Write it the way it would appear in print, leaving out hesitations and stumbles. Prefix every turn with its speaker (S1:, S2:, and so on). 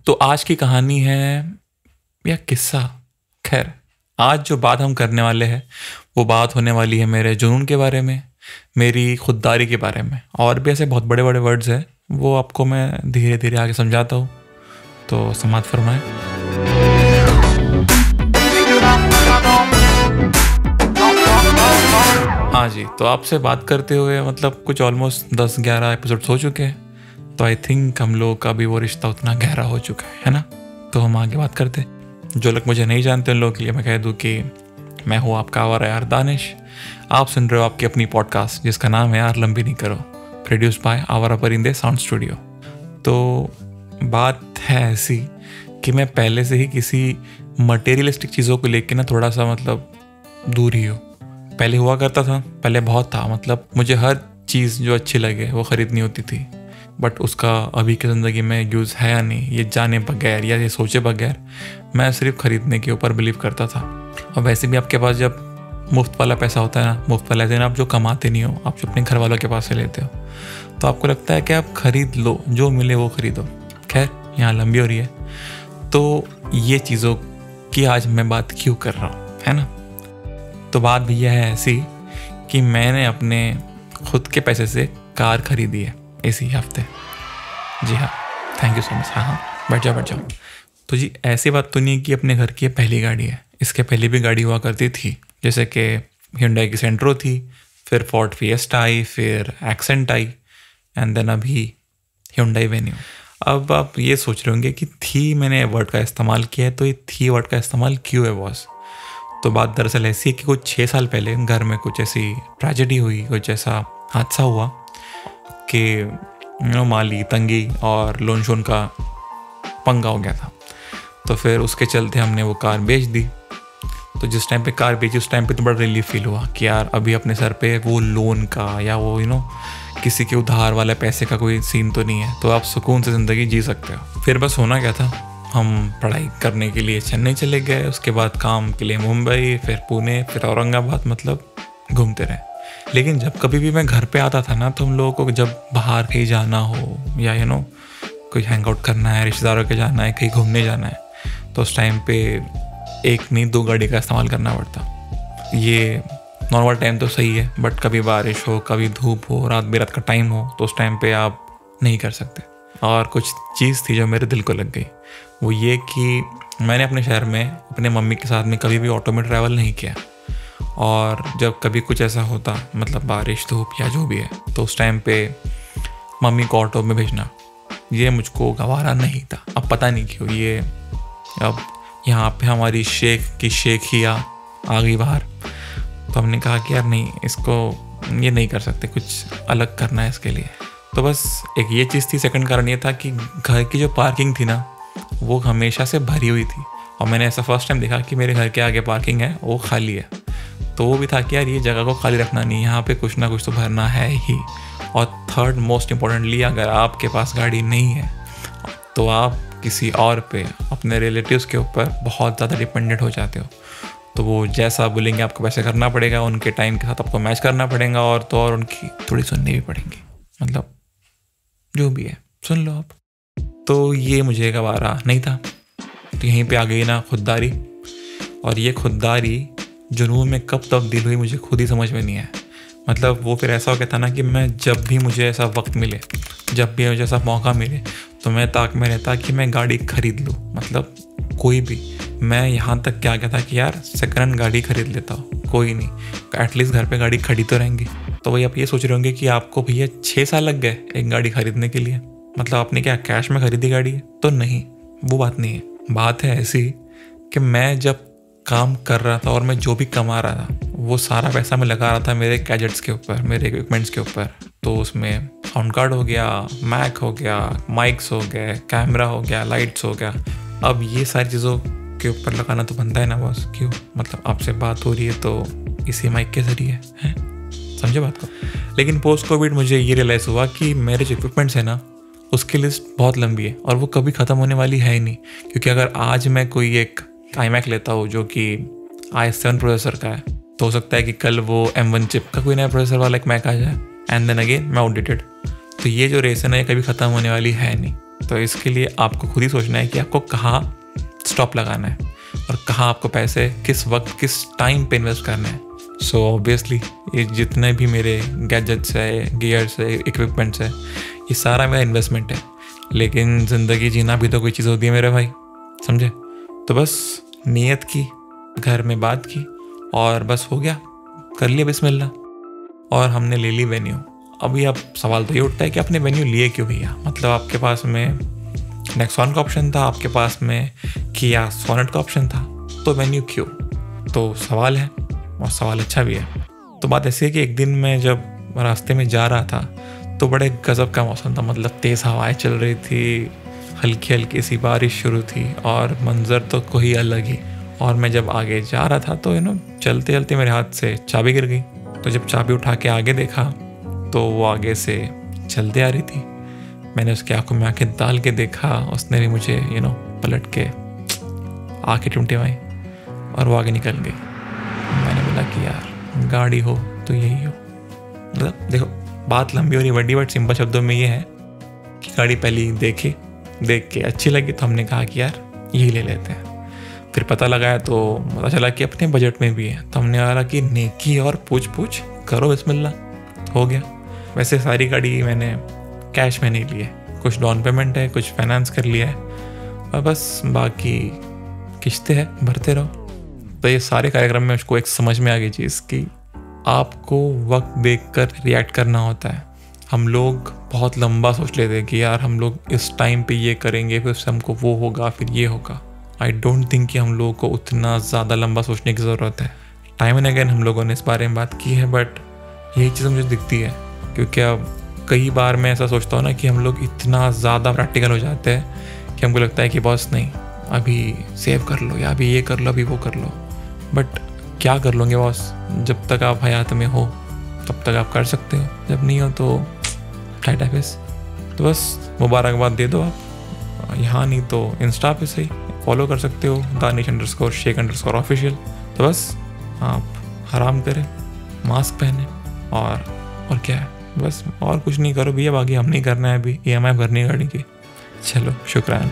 S1: तो आज की कहानी है या किस्सा, खैर आज जो बात हम करने वाले हैं वो बात होने वाली है मेरे जुनून के बारे में, मेरी खुददारी के बारे में, और भी ऐसे बहुत बड़े बड़े वर्ड्स हैं, वो आपको मैं धीरे धीरे आगे समझाता हूँ, तो समात फरमाएं। हाँ जी, तो आपसे बात करते हुए मतलब कुछ ऑलमोस्ट 10-11 एपिसोड्स हो चुके हैं, तो आई थिंक हम लोग का भी वो रिश्ता उतना गहरा हो चुका है ना। तो हम आगे बात करते। जो लोग मुझे नहीं जानते उन लोगों के लिए मैं कह दूं कि मैं हूँ आपका आवारा यार दानिश। आप सुन रहे हो आपकी अपनी पॉडकास्ट जिसका नाम है यार लंबी नहीं करो, प्रोड्यूस बाय आवारा परिंदे साउंड स्टूडियो। तो बात है ऐसी कि मैं पहले से ही किसी मटेरियलिस्टिक चीज़ों को लेकर ना थोड़ा सा मतलब दूर ही हूँ। पहले हुआ करता था, पहले बहुत था, मतलब मुझे हर चीज़ जो अच्छी लगे वो ख़रीदनी होती थी, बट उसका अभी की ज़िंदगी में यूज़ है या नहीं ये जाने बगैर या ये सोचे बगैर मैं सिर्फ ख़रीदने के ऊपर बिलीव करता था। और वैसे भी आपके पास जब मुफ्त वाला पैसा होता है ना, मुफ्त वाला दिन आप जो कमाते नहीं हो, आप जो अपने घर वालों के पास से लेते हो, तो आपको लगता है कि आप ख़रीद लो, जो मिले वो ख़रीदो। खैर यहाँ लंबी हो रही है, तो ये चीज़ों की आज मैं बात क्यों कर रहा हूँ, है ना। तो बात भी यह है ऐसी कि मैंने अपने खुद के पैसे से कार ख़रीदी है इसी हफ्ते। जी हाँ, थैंक यू सो मच। हाँ, बैठ जाओ। तो जी ऐसी बात तो नहीं है कि अपने घर की पहली गाड़ी है, इसके पहले भी गाड़ी हुआ करती थी, जैसे कि Hyundai की सेंट्रो थी, फिर फोर्ड फिएस्टा आई, फिर एक्सेंट आई, एंड देन अभी Hyundai वेन्यू। अब आप ये सोच रहे होंगे कि थी मैंने वर्ड का इस्तेमाल किया है, तो ये थी वर्ड का इस्तेमाल क्यों है बॉस। तो बात दरअसल ऐसी है कि कुछ 6 साल पहले घर में कुछ ऐसी ट्रेजेडी हुई, कुछ ऐसा हादसा हुआ कि माली तंगी और लोन शोन का पंगा हो गया था। तो फिर उसके चलते हमने वो कार बेच दी। तो जिस टाइम पे कार बेची उस टाइम पे तो बड़ा रिलीफ फील हुआ कि यार अभी अपने सर पे वो लोन का या वो किसी के उधार वाला पैसे का कोई सीन तो नहीं है, तो आप सुकून से ज़िंदगी जी सकते हो। फिर बस होना क्या था, हम पढ़ाई करने के लिए चेन्नई चले गए, उसके बाद काम के लिए मुंबई, फिर पुणे, फिर औरंगाबाद, मतलब घूमते रहे। लेकिन जब कभी भी मैं घर पे आता था ना, तो हम लोगों को जब बाहर कहीं जाना हो या कोई हैंग आउट करना है, रिश्तेदारों के जाना है, कहीं घूमने जाना है, तो उस टाइम पे 1 नहीं 2 गाड़ी का इस्तेमाल करना पड़ता। ये नॉर्मल टाइम तो सही है, बट कभी बारिश हो, कभी धूप हो, रात बेरात का टाइम हो, तो उस टाइम पे आप नहीं कर सकते। और कुछ चीज़ थी जो मेरे दिल को लग गई, वो ये कि मैंने अपने शहर में अपने मम्मी के साथ में कभी भी ऑटो में ट्रैवल नहीं किया, और जब कभी कुछ ऐसा होता, मतलब बारिश धूप या जो भी है, तो उस टाइम पे मम्मी को ऑटो में भेजना ये मुझको गवारा नहीं था। अब पता नहीं क्यों ये अब यहाँ पे हमारी शेख ही आ गई बाहर, तो हमने कहा कि यार नहीं, इसको ये नहीं कर सकते, कुछ अलग करना है इसके लिए। तो बस एक ये चीज़ थी। सेकंड कारण ये था कि घर की जो पार्किंग थी ना, वो हमेशा से भरी हुई थी, और मैंने ऐसा फर्स्ट टाइम देखा कि मेरे घर के आगे पार्किंग है वो खाली है। तो वो भी था कि यार ये जगह को खाली रखना नहीं, यहाँ पे कुछ ना कुछ तो भरना है ही। और थर्ड मोस्ट इम्पॉर्टेंटली, अगर आपके पास गाड़ी नहीं है तो आप किसी और पे, अपने रिलेटिव्स के ऊपर बहुत ज़्यादा डिपेंडेंट हो जाते हो। तो वो जैसा बोलेंगे आपको वैसे करना पड़ेगा, उनके टाइम के साथ आपको मैच करना पड़ेगा, और तो और उनकी थोड़ी सुननी भी पड़ेंगी, मतलब जो भी है सुन लो आप। तो ये मुझे गवारा नहीं था। तो यहीं पे आ गई ना खुददारी, और ये खुददारी जुनून में कब तब्दील हुई मुझे खुद ही समझ में नहीं आया। मतलब वो फिर ऐसा हो गया था ना कि मैं जब भी मुझे ऐसा वक्त मिले, जब भी मुझे ऐसा मौका मिले, तो मैं ताक में रहता कि मैं गाड़ी खरीद लूँ, मतलब कोई भी। मैं यहाँ तक क्या गया था कि यार सेकंड हैंड गाड़ी खरीद लेता हूँ, कोई नहीं, एटलीस्ट घर पे गाड़ी खड़ी तो रहेंगी। तो वही आप ये सोच रहे होंगे कि आपको भैया 6 साल लग गए एक गाड़ी खरीदने के लिए, मतलब आपने क्या कैश में खरीदी गाड़ी है? तो नहीं, वो बात नहीं है। बात है ऐसी कि मैं जब काम कर रहा था और मैं जो भी कमा रहा था, वो सारा पैसा मैं लगा रहा था मेरे गैजेट्स के ऊपर, मेरे इक्विपमेंट्स के ऊपर। तो उसमें साउंड कार्ड हो गया, मैक हो गया, माइक्स हो गए, कैमरा हो गया, लाइट्स हो गया। अब ये सारी चीज़ों के ऊपर लगाना तो बनता है ना बॉस, क्यों? मतलब आपसे बात हो रही है तो इसी माइक के ज़रिए है, समझे बात को। लेकिन पोस्ट कोविड मुझे ये रियलाइज़ हुआ कि मेरे जो इक्विपमेंट्स हैं ना, उसकी लिस्ट बहुत लंबी है, और वो कभी ख़त्म होने वाली है ही नहीं। क्योंकि अगर आज मैं कोई एक iMac लेता हूँ जो कि i7 प्रोसेसर का है, तो हो सकता है कि कल वो M1 चिप का कोई नया प्रोसेसर वाला एक मैक आ जाए, एंड देन अगेन मैं आउटडेटेड। तो ये जो रेस है ना, ये कभी ख़त्म होने वाली है नहीं। तो इसके लिए आपको खुद ही सोचना है कि आपको कहाँ स्टॉप लगाना है और कहाँ आपको पैसे किस वक्त किस टाइम पे इन्वेस्ट करना है। सो ऑब्वियसली ये जितने भी मेरे गैजेट्स है, गियर्स है, इक्विपमेंट्स है, ये सारा मेरा इन्वेस्टमेंट है। लेकिन ज़िंदगी जीना भी तो कोई चीज़ होती है मेरे भाई, समझे? तो बस नीयत की, घर में बात की और बस हो गया, कर लिया बिस्मिल्लाह और हमने ले ली वेन्यू। अभी अब सवाल तो ये उठता है कि आपने वेन्यू लिए क्यों भैया? मतलब आपके पास में नेक्सॉन का ऑप्शन था, आपके पास में किया सोनेट का ऑप्शन था, तो वेन्यू क्यों? तो सवाल है और सवाल अच्छा भी है। तो बात ऐसी है कि एक दिन मैं जब रास्ते में जा रहा था तो बड़े गज़ब का मौसम था, मतलब तेज़ हवाएं चल रही थी, हल्की हल्की सी बारिश शुरू थी और मंज़र तो कोई अलग ही। और मैं जब आगे जा रहा था तो चलते चलते मेरे हाथ से चाबी गिर गई। तो जब चाबी उठा के आगे देखा तो वो आगे से चलते आ रही थी। मैंने उसके आंखों में आंखें डाल के देखा, उसने भी मुझे पलट के आंखें टिमटिमाई और वो आगे निकल गई। मैंने बोला कि यार गाड़ी हो तो यही हो। मतलब देखो, बात लंबी हो रही बड़ी, बट सिंपल शब्दों में ये है कि गाड़ी पहले देख के अच्छी लगी तो हमने कहा कि यार यही ले लेते हैं। फिर पता लगाया तो पता चला कि अपने बजट में भी है, तो हमने कहा कि नेकी और पूछ करो बिस्मिल्लाह, हो गया। वैसे सारी गाड़ी मैंने कैश में नहीं ली है, कुछ डाउन पेमेंट है, कुछ फाइनेंस कर लिया है और बस बाकी किश्तें हैं, भरते रहो। तो ये सारे कार्यक्रम में उसको एक समझ में आ गई चीज़ कि आपको वक्त देखकर रिएक्ट करना होता है। हम लोग बहुत लंबा सोच लेते हैं कि यार हम लोग इस टाइम पे ये करेंगे, फिर हमको वो होगा, फिर ये होगा। आई डोंट थिंक कि हम लोगों को उतना ज़्यादा लंबा सोचने की ज़रूरत है। टाइम एंड अगेन हम लोगों ने इस बारे में बात की है, बट यही चीज़ मुझे दिखती है क्योंकि अब कई बार मैं ऐसा सोचता हूँ ना कि हम लोग इतना ज़्यादा प्रैक्टिकल हो जाते हैं कि हमको लगता है कि बॉस नहीं, अभी सेव कर लो या अभी ये कर लो, अभी वो कर लो। बट क्या कर लोगे बॉस? जब तक आप हयात में हो तब तक आप कर सकते हो, जब नहीं हो तो टाइट है फेस। तो बस मुबारकबाद दे दो आप, यहाँ नहीं तो इंस्टा पे से फॉलो कर सकते हो Danish_Sheikh_official। तो बस आप आराम करें, मास्क पहने और क्या है, बस और कुछ नहीं करो भैया, बाकी हम नहीं करना है, अभी EMI भरनी है गाड़ी की। चलो शुक्रान।